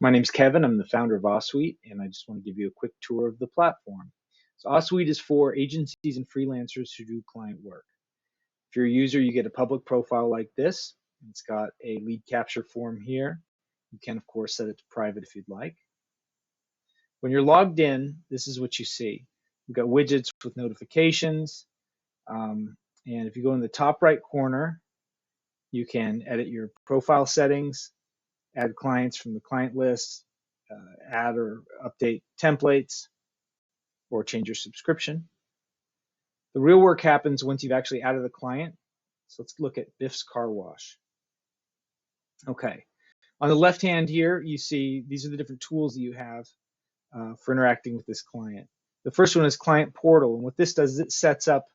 My name's Kevin. I'm the founder of Ahsuite, and I just want to give you a quick tour of the platform. So Ahsuite is for agencies and freelancers who do client work. If you're a user, you get a public profile like this. It's got a lead capture form here. You can, of course, set it to private if you'd like. When you're logged in, this is what you see. You've got widgets with notifications. And if you go in the top right corner, you can edit your profile settings, add clients from the client list, add or update templates, or change your subscription. The real work happens once you've actually added a client. So let's look at Biff's Car Wash. Okay, on the left hand here, you see these are the different tools that you have for interacting with this client. The first one is Client Portal, and what this does is it sets up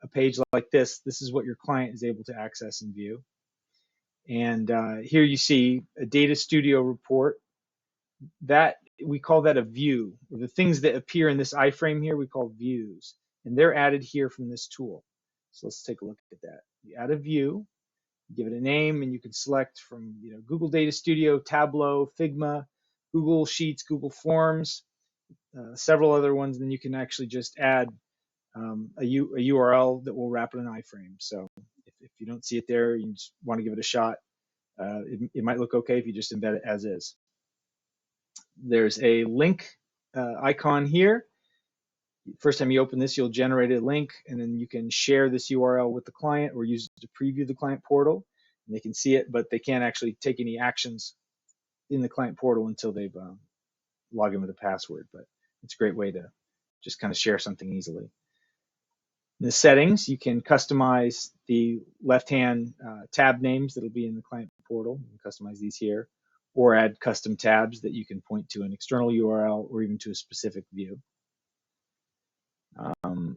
a page like this. This is what your client is able to access and view. And here you see a Data Studio report. That we call that a view. The things that appear in this iframe here we call views, and they're added here from this tool. So let's take a look at that. You add a view, give it a name, and you can select from Google Data Studio, Tableau, Figma, Google Sheets, Google Forms, several other ones. Then you can actually just add a URL that will wrap in an iframe. So if you don't see it there, you just want to give it a shot. It might look okay if you just embed it as is. There's a link icon here. First time you open this, you'll generate a link, and then you can share this URL with the client or use it to preview the client portal. And they can see it, but they can't actually take any actions in the client portal until they've logged in with a password. But it's a great way to just kind of share something easily. In the settings, you can customize the left-hand tab names that'll be in the client portal. You can customize these here, or add custom tabs that you can point to an external URL or even to a specific view.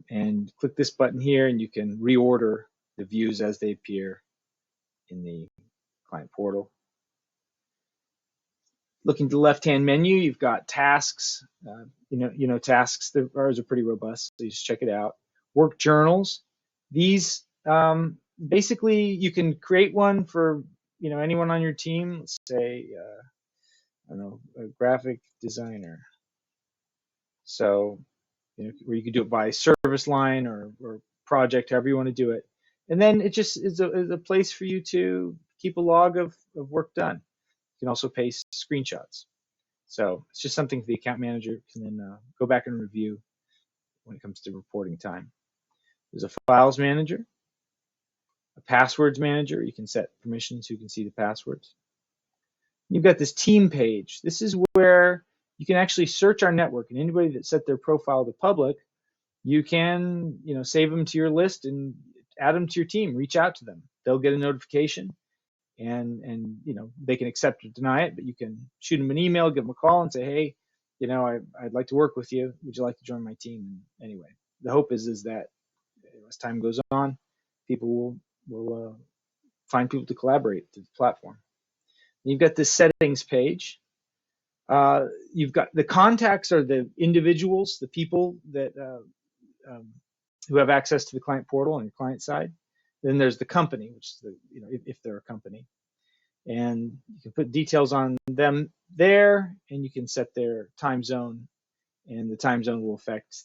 And click this button here, and you can reorder the views as they appear in the client portal. Looking to the left-hand menu, you've got tasks. Tasks. Ours are pretty robust, so you just check it out. Work journals. These basically you can create one for anyone on your team. Let's say I don't know, a graphic designer. So where you can do it by service line or project, however you want to do it. And then it just is a place for you to keep a log of work done. You can also paste screenshots. So it's just something the account manager can then go back and review when it comes to reporting time. There's a files manager, a passwords manager. You can set permissions who can see the passwords. You've got this team page. This is where you can actually search our network, and anybody that set their profile to public, you can save them to your list and add them to your team. Reach out to them. They'll get a notification, and they can accept or deny it. But you can shoot them an email, give them a call, and say, hey, I'd like to work with you. Would you like to join my team? And anyway, the hope is that as time goes on, people will find people to collaborate through the platform. You've got this settings page. You've got the contacts are the individuals, the people that who have access to the client portal on your client side. Then there's the company, which is if they're a company, and you can put details on them there, and you can set their time zone, and the time zone will affect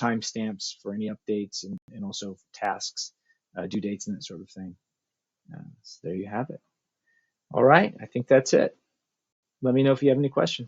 timestamps for any updates and also tasks, due dates, and that sort of thing. So there you have it. All right, I think that's it. Let me know if you have any questions.